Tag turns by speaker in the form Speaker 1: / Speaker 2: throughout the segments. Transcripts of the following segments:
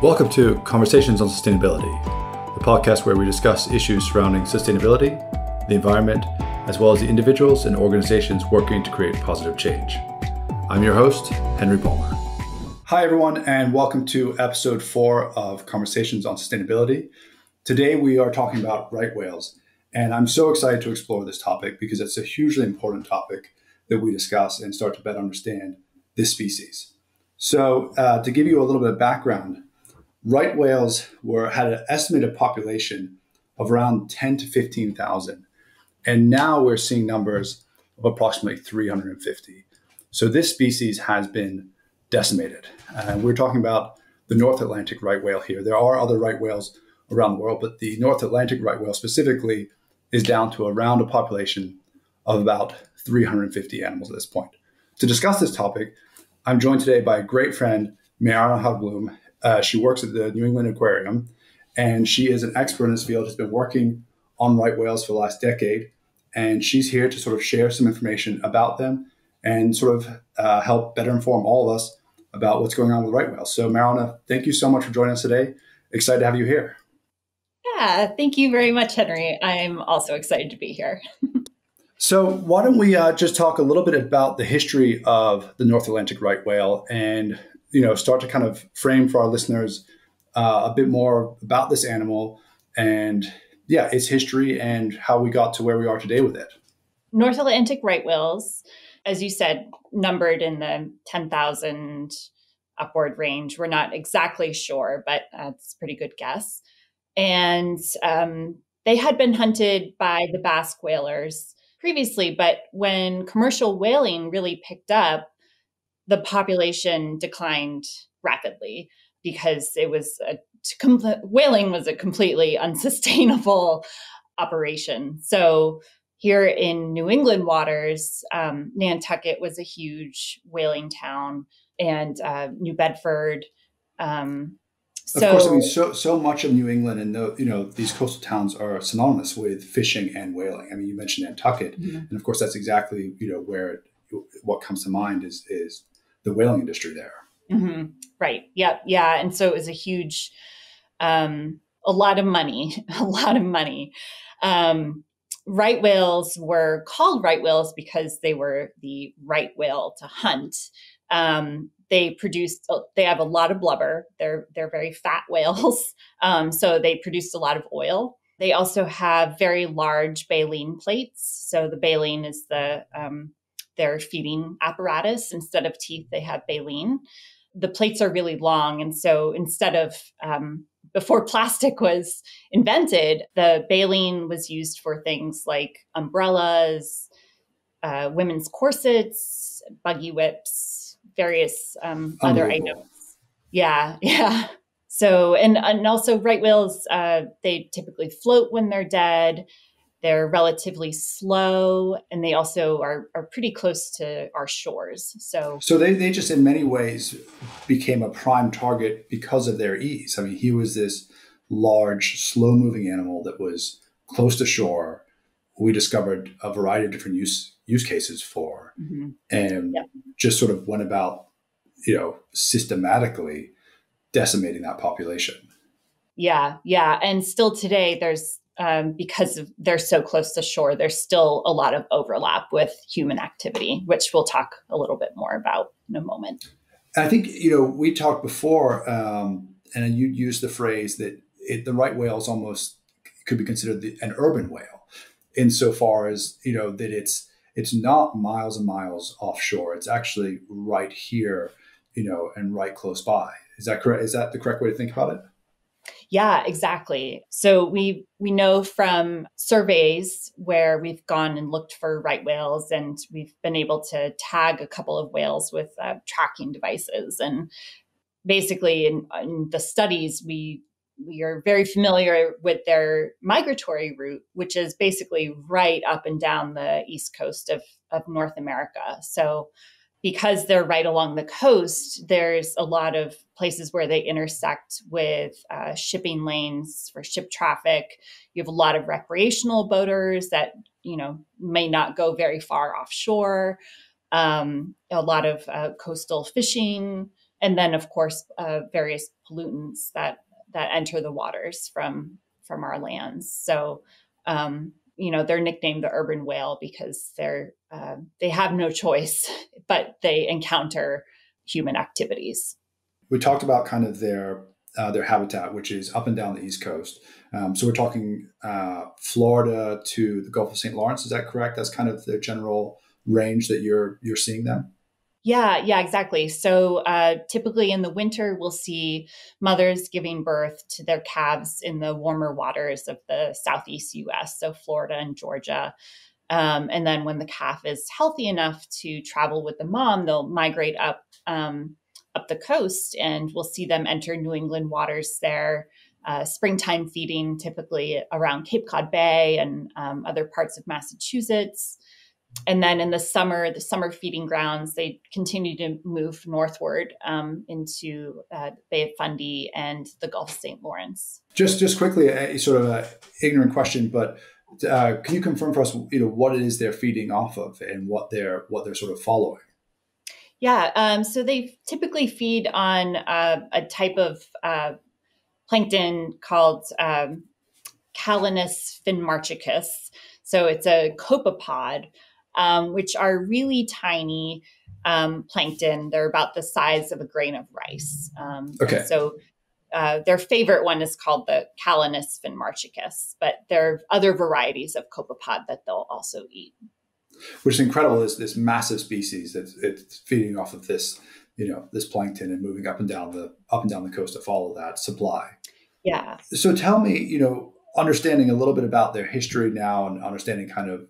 Speaker 1: Welcome to Conversations on Sustainability, the podcast where we discuss issues surrounding sustainability, the environment, as well as the individuals and organizations working to create positive change. I'm your host, Henry Palmer. Hi, everyone, and welcome to episode 4 of Conversations on Sustainability. Today, we are talking about right whales, and I'm so excited to explore this topic because it's a hugely important topic that we discuss and start to better understand this species. So to give you a little bit of background, right whales had an estimated population of around 10 to 15,000. And now we're seeing numbers of approximately 350. So this species has been decimated. We're talking about the North Atlantic right whale here. There are other right whales around the world, but the North Atlantic right whale specifically is down to around a population of about 350 animals at this point. To discuss this topic, I'm joined today by a great friend, Marianna Hagbloom. She works at the New England Aquarium, and she is an expert in this field. Has been working on right whales for the last decade, and she's here to sort of share some information about them and sort of help better inform all of us about what's going on with right whales. So, Marianna, thank you so much for joining us today. Excited to have you here.
Speaker 2: Yeah, thank you very much, Henry. I'm also excited to be here.
Speaker 1: So why don't we just talk a little bit about the history of the North Atlantic right whale and start to kind of frame for our listeners a bit more about this animal and, its history and how we got to where we are today with it.
Speaker 2: North Atlantic right whales, as you said, numbered in the 10,000 upward range. We're not exactly sure, but it's a pretty good guess. And they had been hunted by the Basque whalers previously, but when commercial whaling really picked up, the population declined rapidly because whaling was a completely unsustainable operation. So here in New England waters, Nantucket was a huge whaling town, and New Bedford.
Speaker 1: Of course, I mean, so much of New England and these coastal towns are synonymous with fishing and whaling. I mean, you mentioned Nantucket, and of course, that's exactly what comes to mind is the whaling industry there.
Speaker 2: Mm-hmm. Right. Yeah. Yeah. And so it was a huge, a lot of money. Right whales were called right whales because they were the right whale to hunt. They have a lot of blubber. They're very fat whales. So they produced a lot of oil. They also have very large baleen plates. So the baleen is their feeding apparatus. Instead of teeth, they have baleen. The plates are really long. And so instead of, before plastic was invented, the baleen was used for things like umbrellas, women's corsets, buggy whips, various other items. Yeah. So, and also right whales, they typically float when they're dead. They're relatively slow, and they also are pretty close to our shores. So
Speaker 1: they just in many ways became a prime target because of their ease. I mean, he was this large, slow-moving animal that was close to shore. We discovered a variety of different use cases for, and just sort of went about, systematically decimating that population.
Speaker 2: Yeah. And still today, there's because they're so close to shore, there's still a lot of overlap with human activity, which we'll talk a little bit more about in a moment.
Speaker 1: I think, we talked before, and you used the phrase that the right whale is almost could be considered an urban whale insofar as, that it's not miles and miles offshore. It's actually right here, and right close by. Is that correct? Is that the correct way to think about it?
Speaker 2: Yeah, exactly. So we know from surveys where we've gone and looked for right whales, and we've been able to tag a couple of whales with tracking devices. And basically in the studies, we are very familiar with their migratory route, which is basically right up and down the east coast of North America. So because they're right along the coast, there's a lot of places where they intersect with shipping lanes for ship traffic. You have a lot of recreational boaters that, may not go very far offshore. A lot of coastal fishing. And then, of course, various pollutants that enter the waters from our lands. So, they're nicknamed the urban whale because they have no choice, but they encounter human activities.
Speaker 1: We talked about kind of their habitat, which is up and down the East Coast. So we're talking Florida to the Gulf of St. Lawrence. Is that correct? That's kind of the general range that you're seeing them?
Speaker 2: Yeah, exactly. So typically in the winter, we'll see mothers giving birth to their calves in the warmer waters of the Southeast US, so Florida and Georgia. And then when the calf is healthy enough to travel with the mom, they'll migrate up the coast, and we'll see them enter New England waters there. Springtime feeding, typically around Cape Cod Bay and other parts of Massachusetts. And then in the summer feeding grounds, they continue to move northward into the Bay of Fundy and the Gulf of St. Lawrence.
Speaker 1: Just quickly, a sort of an ignorant question, but can you confirm for us, what it is they're feeding off of and what they're sort of following?
Speaker 2: Yeah, so they typically feed on a type of plankton called Calanus finmarchicus. So it's a copepod, which are really tiny plankton. They're about the size of a grain of rice.
Speaker 1: Okay.
Speaker 2: So their favorite one is called the Calanus finmarchicus, but there are other varieties of copepod that they'll also eat.
Speaker 1: Which is incredible. This massive species that's it's feeding off of this, this plankton and moving up and down the coast to follow that supply.
Speaker 2: Yeah.
Speaker 1: So tell me, understanding a little bit about their history now and understanding kind of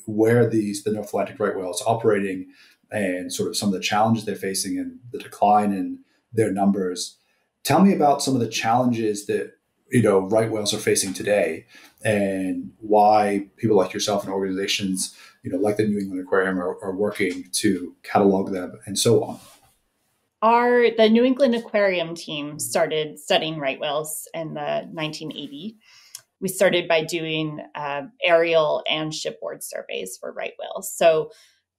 Speaker 1: where the North Atlantic right whale is operating and sort of some of the challenges they're facing and the decline in their numbers. Tell me about some of the challenges that right whales are facing today and why people like yourself and organizations, like the New England Aquarium are working to catalog them and so on.
Speaker 2: The New England Aquarium team started studying right whales in the 1980s. We started by doing aerial and shipboard surveys for right whales. So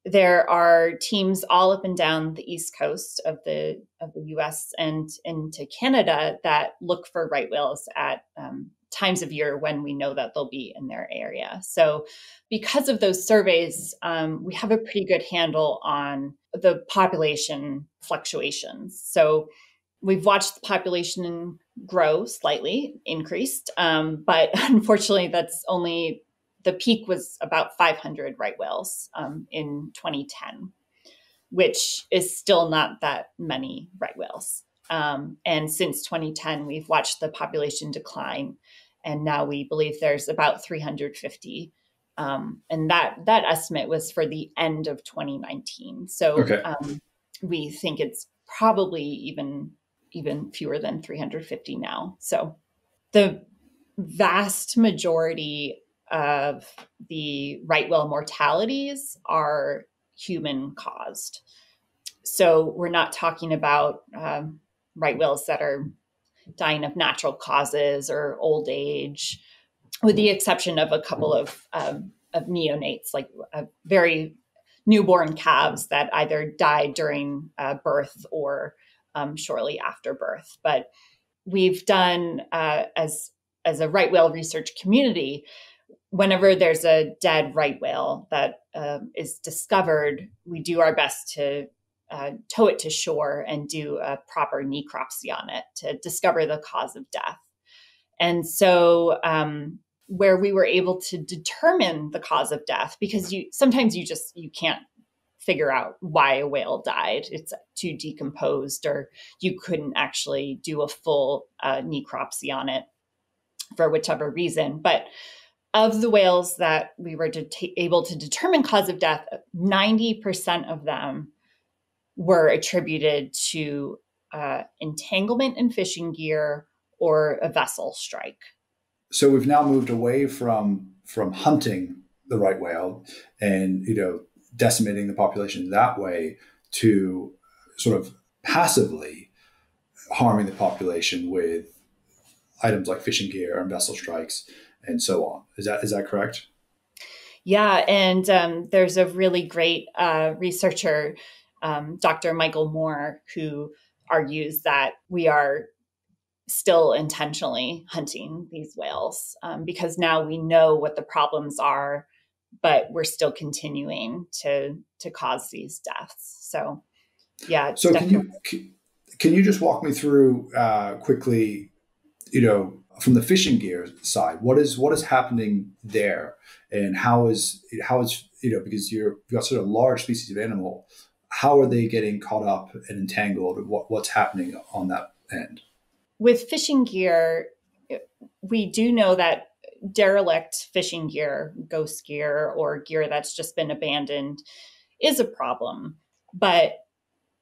Speaker 2: there are teams all up and down the East Coast of the U.S. and into Canada that look for right whales at times of year when we know that they'll be in their area. So because of those surveys, we have a pretty good handle on the population fluctuations. So we've watched the population grow slightly, increased, but unfortunately that's only, the peak was about 500 right whales in 2010, which is still not that many right whales. And since 2010, we've watched the population decline, and now we believe there's about 350. And that estimate was for the end of 2019. So
Speaker 1: Okay.
Speaker 2: We think it's probably even fewer than 350 now. So the vast majority of the right whale mortalities are human caused. So we're not talking about right whales that are dying of natural causes or old age, with the exception of a couple of neonates, like very newborn calves that either died during birth or shortly after birth. But we've done, as a right whale research community, whenever there's a dead right whale that is discovered, we do our best to tow it to shore and do a proper necropsy on it to discover the cause of death. And so where we were able to determine the cause of death, because sometimes you can't figure out why a whale died. It's too decomposed, or you couldn't actually do a full necropsy on it for whichever reason. But of the whales that we were able to determine cause of death, 90% of them were attributed to entanglement in fishing gear or a vessel strike.
Speaker 1: So we've now moved away from hunting the right whale and decimating the population that way to sort of passively harming the population with items like fishing gear and vessel strikes and so on. Is that correct?
Speaker 2: Yeah, and there's a really great researcher, Dr. Michael Moore, who argues that we are still intentionally hunting these whales because now we know what the problems are, but we're still continuing to cause these deaths. So yeah, it's
Speaker 1: So
Speaker 2: definitely.
Speaker 1: can you just walk me through quickly, from the fishing gear side, what is happening there, and how is because you've got such a large species of animal, how are they getting caught up and entangled? What's happening on that end?
Speaker 2: With fishing gear, we do know that derelict fishing gear, ghost gear, or gear that's just been abandoned is a problem. But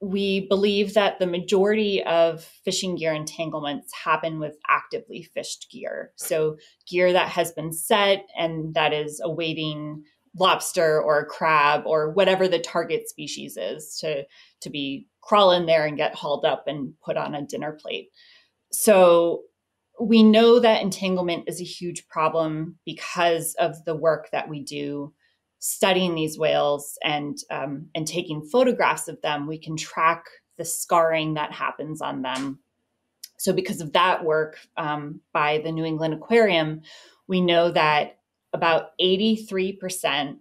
Speaker 2: we believe that the majority of fishing gear entanglements happen with actively fished gear. So gear that has been set and that is awaiting lobster or a crab or whatever the target species is to be crawl in there and get hauled up and put on a dinner plate. So we know that entanglement is a huge problem because of the work that we do studying these whales and taking photographs of them. We can track the scarring that happens on them. So because of that work by the New England Aquarium, we know that about 83%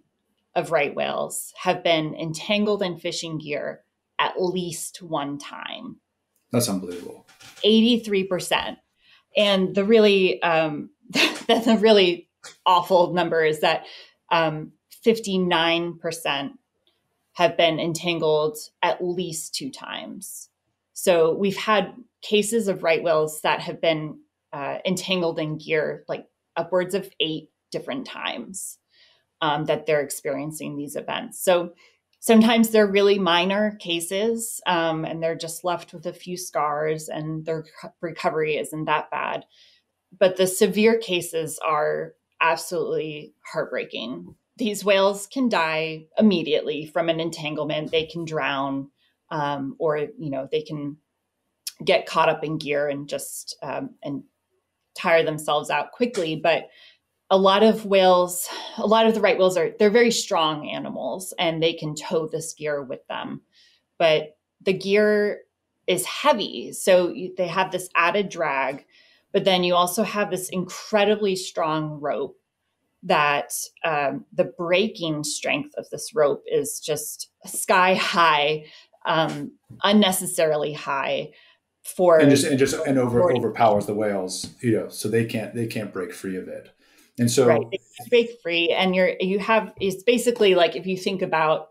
Speaker 2: of right whales have been entangled in fishing gear at least one time.
Speaker 1: That's unbelievable.
Speaker 2: 83%. And the really that's a really awful number is that 59% have been entangled at least two times. So we've had cases of right whales that have been entangled in gear like upwards of 8 different times that they're experiencing these events. So sometimes they're really minor cases and they're just left with a few scars and their recovery isn't that bad. But the severe cases are absolutely heartbreaking. These whales can die immediately from an entanglement. They can drown or, they can get caught up in gear and just and tire themselves out quickly. But a lot of the right whales they're very strong animals and they can tow this gear with them. But the gear is heavy. So they have this added drag, but then you also have this incredibly strong rope that the breaking strength of this rope is just sky high, unnecessarily high for
Speaker 1: overpowers the whales, so they can't break free of it. And
Speaker 2: right.
Speaker 1: so
Speaker 2: They can't break free. And it's basically like if you think about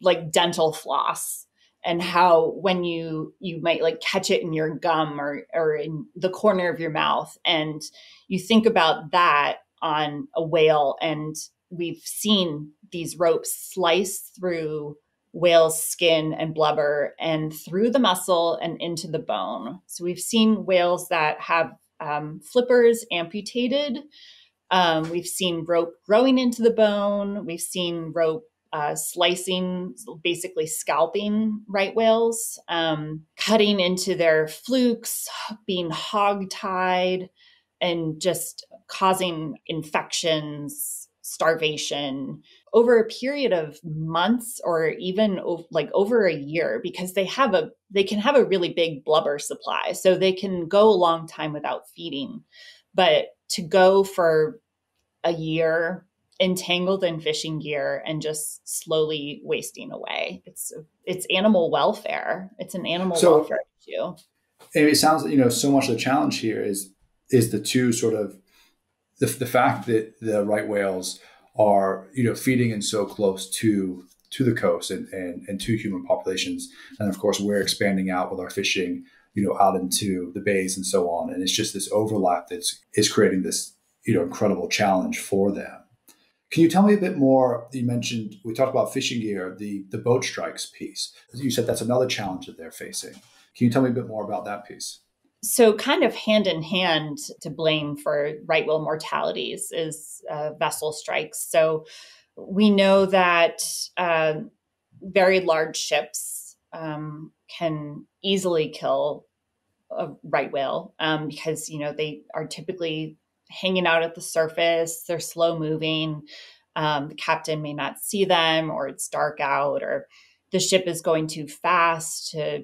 Speaker 2: like dental floss and how when you might like catch it in your gum or in the corner of your mouth, and you think about that on a whale, and we've seen these ropes slice through whale's skin and blubber and through the muscle and into the bone. So we've seen whales that have flippers amputated. We've seen rope growing into the bone. We've seen rope slicing, basically scalping right whales, cutting into their flukes, being hog-tied, and just causing infections, starvation over a period of months or even like over a year, because they can have a really big blubber supply. So they can go a long time without feeding. But to go for a year entangled in fishing gear and just slowly wasting away, it's animal welfare. It's an animal welfare issue.
Speaker 1: And it sounds so much of the challenge here is the two sort of the fact that the right whales are feeding in so close to the coast and to human populations, and of course we're expanding out with our fishing out into the bays and so on, and it's just this overlap is creating this incredible challenge for them. Can you tell me a bit more? We talked about fishing gear, the boat strikes piece. You said that's another challenge that they're facing. Can you tell me a bit more about that piece?
Speaker 2: So kind of hand in hand to blame for right whale mortalities is vessel strikes. So we know that very large ships can easily kill a right whale because, they are typically hanging out at the surface. They're slow moving. The captain may not see them, or it's dark out, or the ship is going too fast to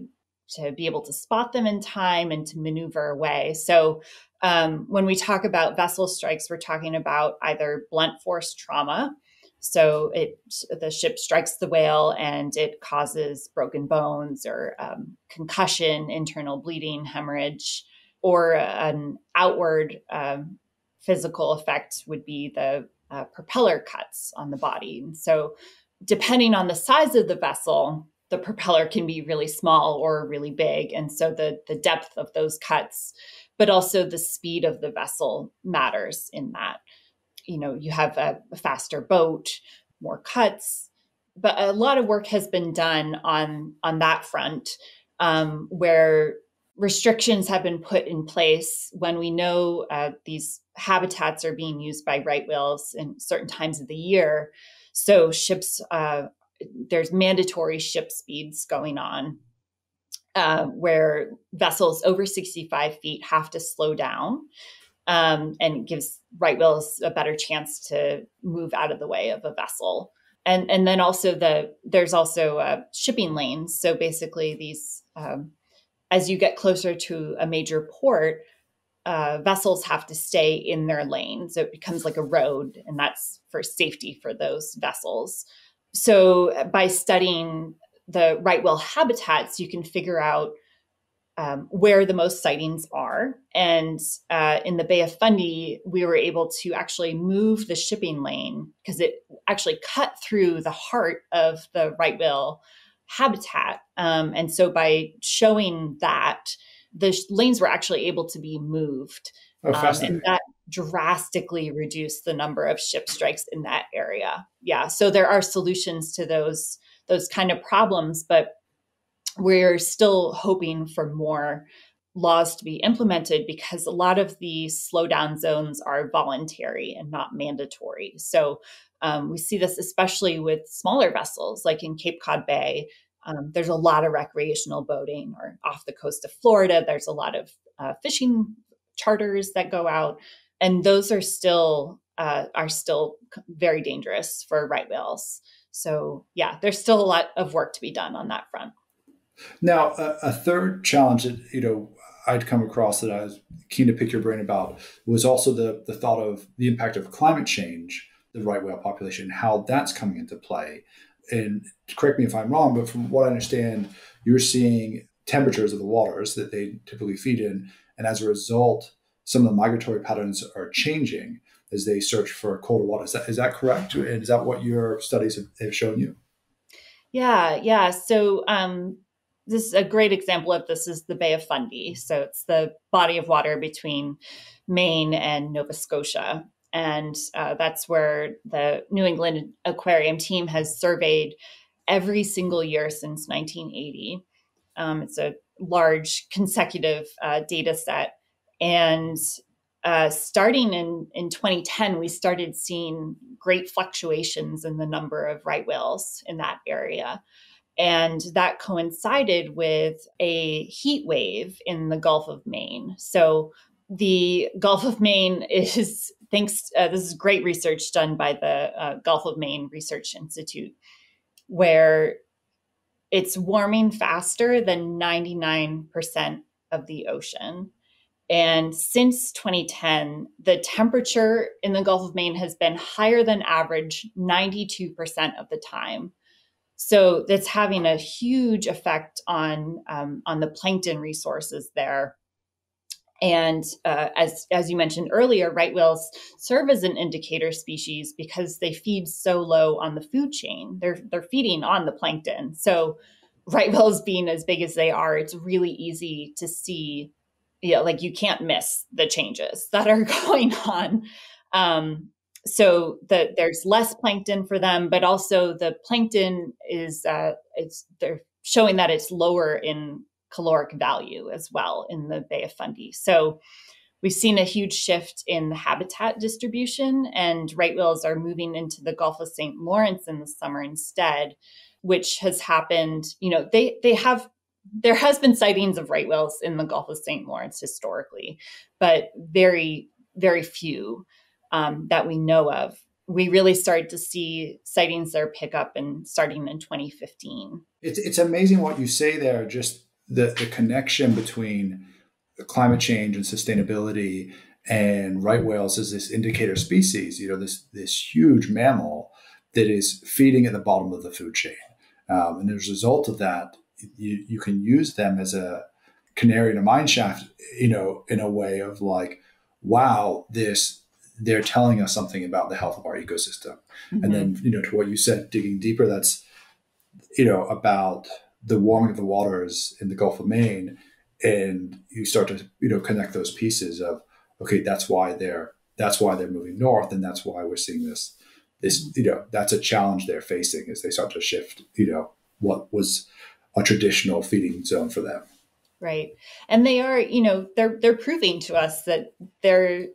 Speaker 2: to be able to spot them in time and to maneuver away. So when we talk about vessel strikes, we're talking about either blunt force trauma. So the ship strikes the whale and it causes broken bones or concussion, internal bleeding, hemorrhage, or an outward physical effect would be the propeller cuts on the body. And so depending on the size of the vessel, the propeller can be really small or really big. And so the depth of those cuts, but also the speed of the vessel matters in that. You have a faster boat, more cuts, but a lot of work has been done on that front, where restrictions have been put in place when we know these habitats are being used by right whales in certain times of the year. So ships, there's mandatory ship speeds going on, where vessels over 65 feet have to slow down. And gives right whales a better chance to move out of the way of a vessel. And then also there's also shipping lanes. So basically these, as you get closer to a major port, vessels have to stay in their lane. So it becomes like a road, and that's for safety for those vessels. So by studying the right whale habitats, you can figure out where the most sightings are. And in the Bay of Fundy, we were able to actually move the shipping lane because it actually cut through the heart of the right whale habitat. And so by showing that, the lanes were actually able to be moved.
Speaker 1: Oh, fascinating.
Speaker 2: And that drastically reduced the number of ship strikes in that area. Yeah. So there are solutions to those kind of problems, but we're still hoping for more laws to be implemented because a lot of the slowdown zones are voluntary and not mandatory. So we see this especially with smaller vessels, like in Cape Cod Bay. There's a lot of recreational boating, or off the coast of Florida, there's a lot of fishing charters that go out, and those are still very dangerous for right whales. So yeah, there's still a lot of work to be done on that front.
Speaker 1: Now, a third challenge that I'd come across that I was keen to pick your brain about was also the thought of the impact of climate change, the right whale population, how that's coming into play. And correct me if I'm wrong, but from what I understand, you're seeing temperatures of the waters that they typically feed in, and as a result, some of the migratory patterns are changing as they search for colder water. Is that correct? And is that what your studies have shown you?
Speaker 2: Yeah. So this is a great example of this is the Bay of Fundy. So it's the body of water between Maine and Nova Scotia. And that's where the New England Aquarium team has surveyed every single year since 1980. It's a large consecutive data set. And starting in 2010, we started seeing great fluctuations in the number of right whales in that area. And that coincided with a heat wave in the Gulf of Maine. So the Gulf of Maine is, this is great research done by the Gulf of Maine Research Institute, where it's warming faster than 99% of the ocean. And since 2010, the temperature in the Gulf of Maine has been higher than average 92% of the time. So that's having a huge effect on the plankton resources there. And as you mentioned earlier, right whales serve as an indicator species because they feed so low on the food chain. They're feeding on the plankton. So right whales being as big as they are, it's really easy to see, like you can't miss the changes that are going on. So there's less plankton for them, but also the plankton is they're showing that it's lower in caloric value as well in the Bay of Fundy. So we've seen a huge shift in the habitat distribution, and right whales are moving into the Gulf of St. Lawrence in the summer instead, which has happened. There has been sightings of right whales in the Gulf of St. Lawrence historically, but very, very few that we know of. We really started to see sightings there pick up starting in 2015.
Speaker 1: It's amazing what you say there, just the connection between climate change and sustainability and right whales as this indicator species, this huge mammal that is feeding at the bottom of the food chain. And as a result of that, you can use them as a canary in a mine shaft, in a way of like, wow, they're telling us something about the health of our ecosystem. Mm-hmm. And then, to what you said, digging deeper, that's, about the warming of the waters in the Gulf of Maine. And you start to, connect those pieces of, okay, that's why they're moving north. And that's why we're seeing this, that's a challenge they're facing as they start to shift, what was a traditional feeding zone for them.
Speaker 2: Right. And they are, they're proving to us that they're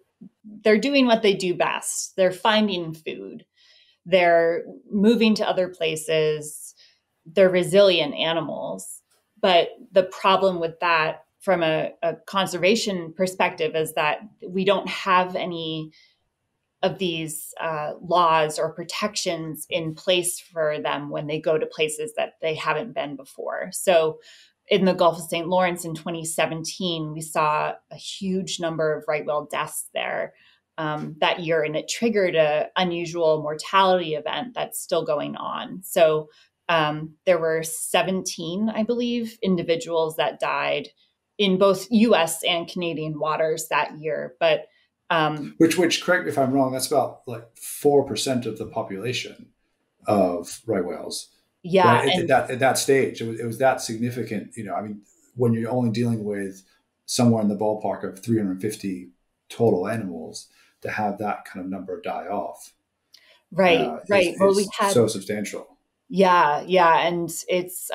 Speaker 2: doing what they do best. They're finding food. They're moving to other places. They're resilient animals. But the problem with that from a conservation perspective is that we don't have any of these laws or protections in place for them when they go to places that they haven't been before. So in the Gulf of St. Lawrence in 2017, we saw a huge number of right whale deaths there that year, and it triggered an unusual mortality event that's still going on. So there were 17, I believe, individuals that died in both U.S. and Canadian waters that year. But
Speaker 1: which, correct me if I'm wrong, that's about like 4% of the population of right whales.
Speaker 2: Yeah.
Speaker 1: Right? At that stage, it was that significant. When you're only dealing with somewhere in the ballpark of 350 total animals, to have that kind of number die off.
Speaker 2: Right.
Speaker 1: Well, we had so substantial.
Speaker 2: Yeah. And it's,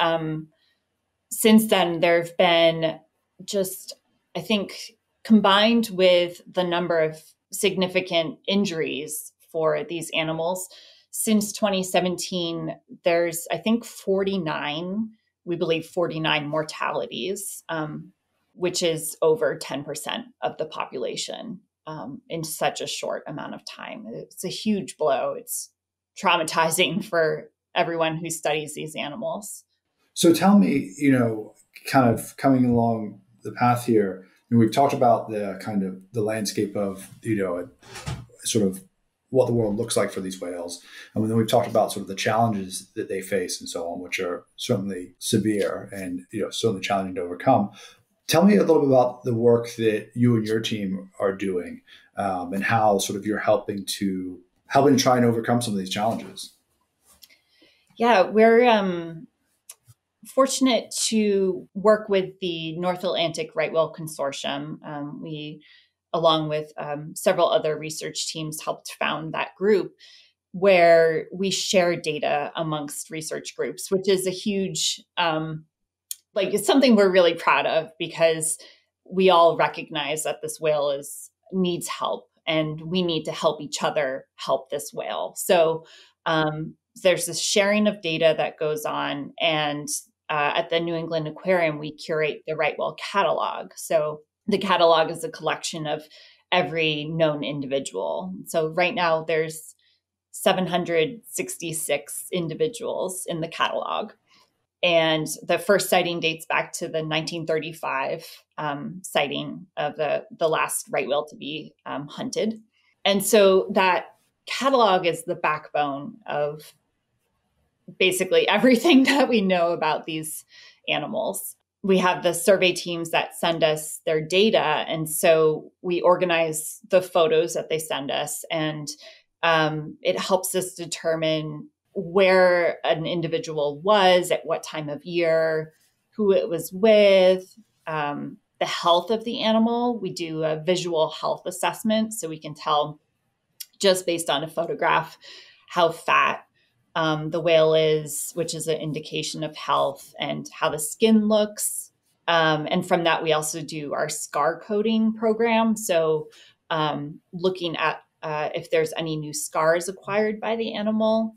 Speaker 2: since then there've been just, I think, combined with the number of significant injuries for these animals, since 2017, there's, I think, 49 mortalities, which is over 10% of the population in such a short amount of time. It's a huge blow. It's traumatizing for everyone who studies these animals.
Speaker 1: So tell me, kind of coming along the path here, we've talked about the kind of the landscape of, sort of what the world looks like for these whales. And then we've talked about sort of the challenges that they face and so on, which are certainly severe and, certainly challenging to overcome. Tell me a little bit about the work that you and your team are doing and how sort of you're helping to try and overcome some of these challenges.
Speaker 2: Yeah, we're fortunate to work with the North Atlantic Right Whale Consortium. We, along with several other research teams, helped found that group where we share data amongst research groups, which is a huge, it's something we're really proud of because we all recognize that this whale needs help and we need to help each other help this whale. So there's this sharing of data that goes on, and at the New England Aquarium, we curate the right whale catalog. So the catalog is a collection of every known individual. So right now there's 766 individuals in the catalog. And the first sighting dates back to the 1935 sighting of the last right whale to be hunted. And so that catalog is the backbone of basically everything that we know about these animals. We have the survey teams that send us their data. And so we organize the photos that they send us, and it helps us determine where an individual was at what time of year, who it was with, the health of the animal. We do a visual health assessment, so we can tell just based on a photograph how fat the whale is, which is an indication of health, and how the skin looks. And from that, we also do our scar coding program. So looking at if there's any new scars acquired by the animal,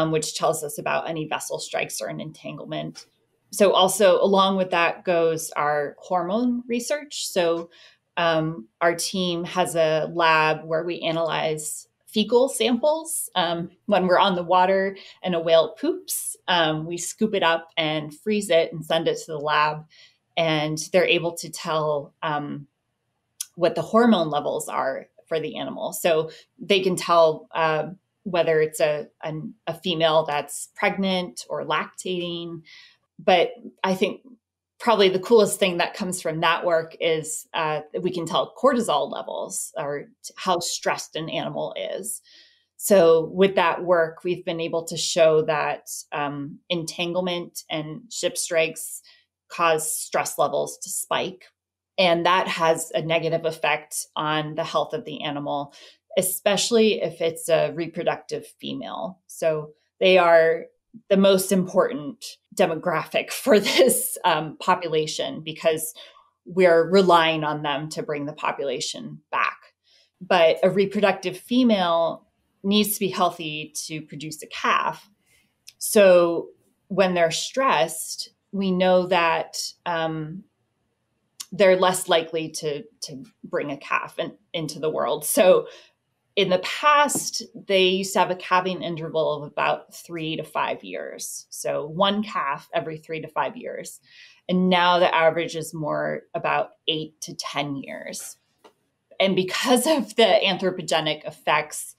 Speaker 2: which tells us about any vessel strikes or an entanglement. So also along with that goes our hormone research. So our team has a lab where we analyze fecal samples. When we're on the water and a whale poops, we scoop it up and freeze it and send it to the lab. And they're able to tell what the hormone levels are for the animal. So they can tell whether it's a female that's pregnant or lactating. But I think probably the coolest thing that comes from that work is we can tell cortisol levels or how stressed an animal is. So with that work, we've been able to show that entanglement and ship strikes cause stress levels to spike. And that has a negative effect on the health of the animal, especially if it's a reproductive female. So they are the most important demographic for this population because we're relying on them to bring the population back. But a reproductive female needs to be healthy to produce a calf. So when they're stressed, we know that they're less likely to bring a calf into the world. So in the past, they used to have a calving interval of about 3 to 5 years. So one calf every 3 to 5 years. And now the average is more about 8 to 10 years. And because of the anthropogenic effects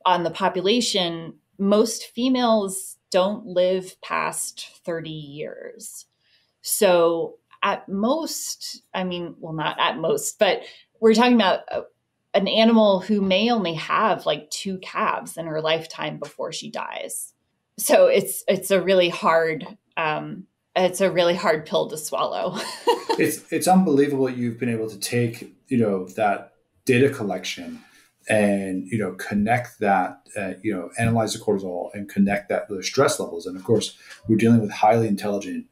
Speaker 2: on the population, most females don't live past 30 years. So at most, not at most, but we're talking about an animal who may only have like 2 calves in her lifetime before she dies. So it's a really hard pill to swallow.
Speaker 1: It's unbelievable you've been able to take, that data collection and, connect that, analyze the cortisol and connect those stress levels. And of course, we're dealing with highly intelligent,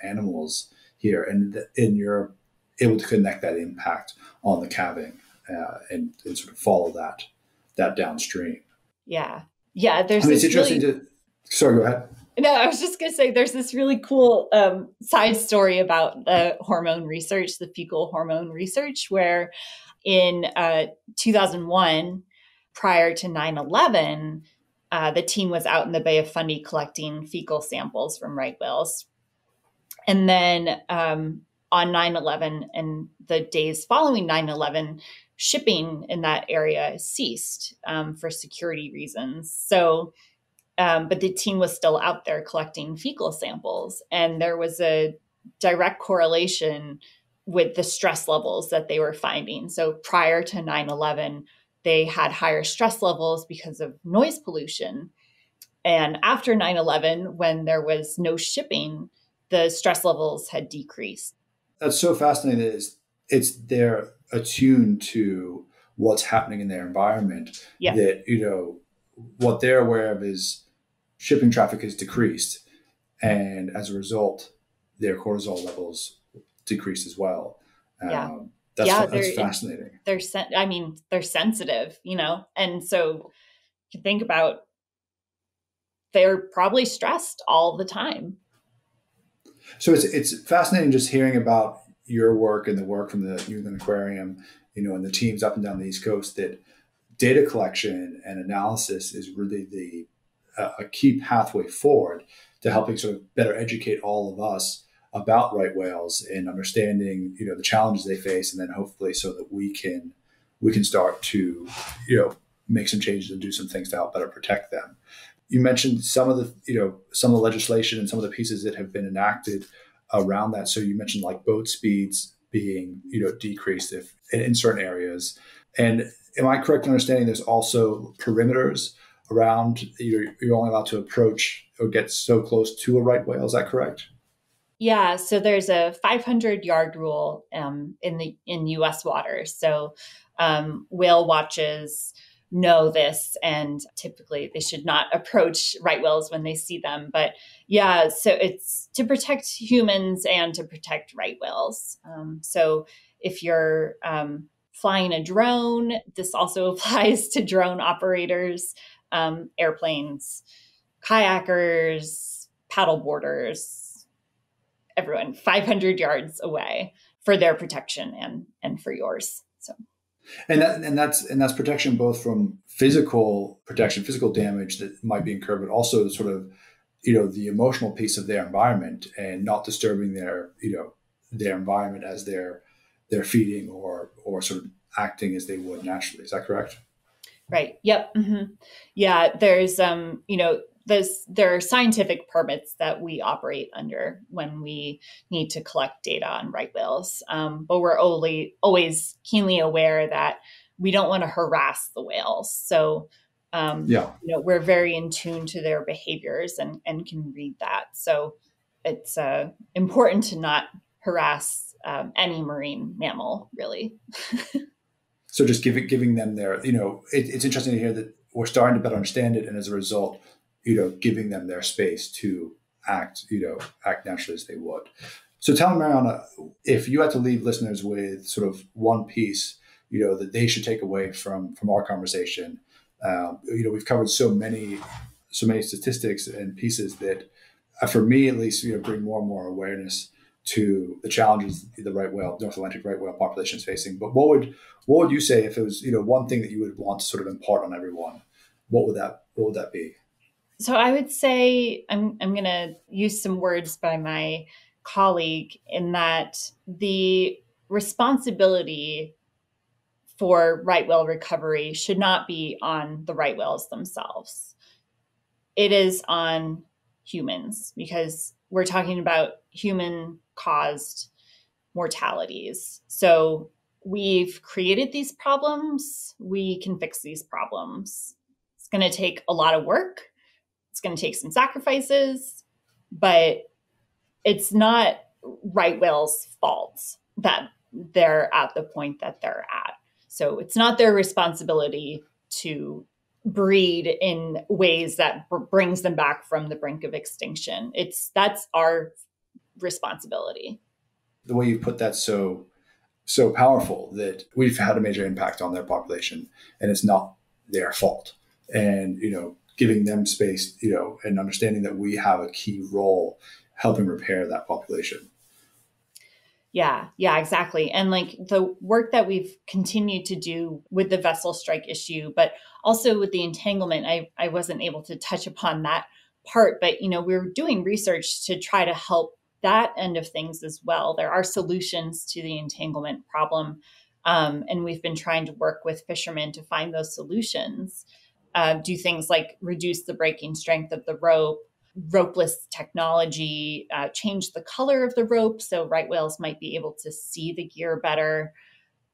Speaker 1: animals here, and you're able to connect that impact on the calving and sort of follow that downstream.
Speaker 2: Yeah.
Speaker 1: It's interesting sorry, go ahead.
Speaker 2: No, I was just going to say there's this really cool side story about the hormone research, the fecal hormone research, where in 2001, prior to 9/11, the team was out in the Bay of Fundy collecting fecal samples from right whales. And then on 9/11 and the days following 9/11, shipping in that area ceased for security reasons. So, but the team was still out there collecting fecal samples. And there was a direct correlation with the stress levels that they were finding. So prior to 9/11, they had higher stress levels because of noise pollution. And after 9/11, when there was no shipping, the stress levels had decreased.
Speaker 1: That's so fascinating that they're attuned to what's happening in their environment.
Speaker 2: Yeah.
Speaker 1: That, what they're aware of is shipping traffic has decreased. And as a result, their cortisol levels decreased as well. That's fascinating.
Speaker 2: They're sensitive, and so you think about they're probably stressed all the time.
Speaker 1: So it's fascinating just hearing about your work and the work from the England Aquarium, and the teams up and down the East Coast, that data collection and analysis is really a key pathway forward to helping sort of better educate all of us about right whales and understanding, the challenges they face, and then hopefully so that we can start to, make some changes and do some things to help better protect them. You mentioned some of the legislation and some of the pieces that have been enacted around that. So you mentioned like boat speeds being, decreased in certain areas. And am I correct in understanding there's also perimeters around you're only allowed to approach or get so close to a right whale? Is that correct?
Speaker 2: Yeah. So there's a 500-yard rule in U.S. waters. So whale watches know this, and typically they should not approach right whales when they see them. But yeah, so it's to protect humans and to protect right whales. So if you're flying a drone, this also applies to drone operators, airplanes, kayakers, paddle boarders, everyone 500 yards away for their protection and for yours. So.
Speaker 1: And that's protection both from physical protection, physical damage that might be incurred, but also the sort of, the emotional piece of their environment and not disturbing their environment as they're feeding or sort of acting as they would naturally. Is that correct?
Speaker 2: Right. Yep. Yeah. There are scientific permits that we operate under when we need to collect data on right whales. But we're always keenly aware that we don't want to harass the whales. So, we're very in tune to their behaviors and can read that. So it's important to not harass any marine mammal, really.
Speaker 1: So just giving them it's interesting to hear that we're starting to better understand it. And as a result, giving them their space to act naturally as they would. So tell me, Marianna, if you had to leave listeners with sort of one piece, that they should take away from our conversation. We've covered so many statistics and pieces that, for me at least, bring more and more awareness to the challenges the North Atlantic right whale population is facing. But what would you say if it was, one thing that you would want to sort of impart on everyone? What would that be?
Speaker 2: So I would say I'm going to use some words by my colleague in that the responsibility for right whale recovery should not be on the right whales themselves. It is on humans, because we're talking about human-caused mortalities. So we've created these problems. We can fix these problems. It's going to take a lot of work. It's going to take some sacrifices, but it's not right whales' fault that they're at the point that they're at. So it's not their responsibility to breed in ways that brings them back from the brink of extinction. That's our responsibility.
Speaker 1: The way you put that so powerful, that we've had a major impact on their population and it's not their fault. And, giving them space, and understanding that we have a key role helping repair that population.
Speaker 2: Yeah, exactly. And like the work that we've continued to do with the vessel strike issue, but also with the entanglement, I wasn't able to touch upon that part, but, we're doing research to try to help that end of things as well. There are solutions to the entanglement problem. And we've been trying to work with fishermen to find those solutions. Do things like reduce the breaking strength of the rope, ropeless technology, change the color of the rope so right whales might be able to see the gear better.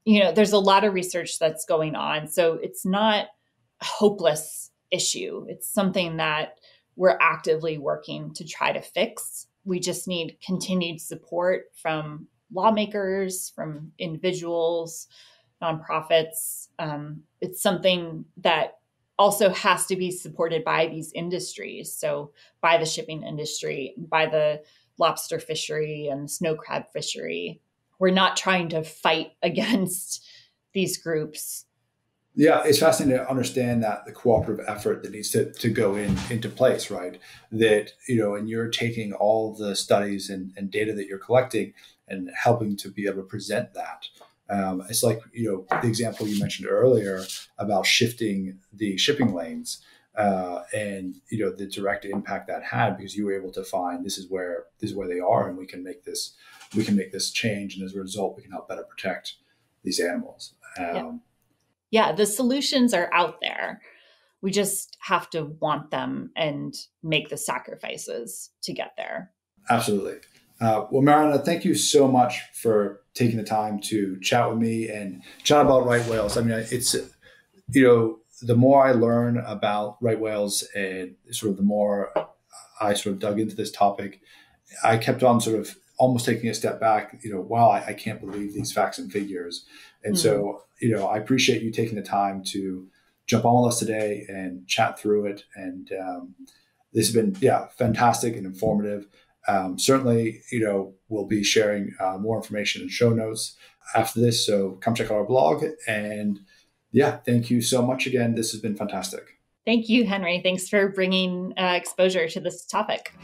Speaker 2: There's a lot of research that's going on. So it's not a hopeless issue. It's something that we're actively working to try to fix. We just need continued support from lawmakers, from individuals, nonprofits. It's something that also has to be supported by these industries. So by the shipping industry, by the lobster fishery and snow crab fishery. We're not trying to fight against these groups.
Speaker 1: Yeah, it's fascinating to understand that the cooperative effort that needs to go into place, right? That, and you're taking all the studies and data that you're collecting and helping to be able to present that. It's like, the example you mentioned earlier about shifting the shipping lanes and, the direct impact that had, because you were able to find this is where they are, and we can make this change. And as a result, we can help better protect these animals.
Speaker 2: Yeah, the solutions are out there. We just have to want them and make the sacrifices to get there.
Speaker 1: Absolutely. Well, Marianna, thank you so much for taking the time to chat with me and chat about right whales. I mean, it's, the more I learn about right whales and sort of the more I sort of dug into this topic, I kept on sort of almost taking a step back, wow, I can't believe these facts and figures. And so, I appreciate you taking the time to jump on with us today and chat through it. And this has been, fantastic and informative. Certainly, we'll be sharing more information and show notes after this. So come check out our blog. And thank you so much again. This has been fantastic.
Speaker 2: Thank you, Henry. Thanks for bringing exposure to this topic.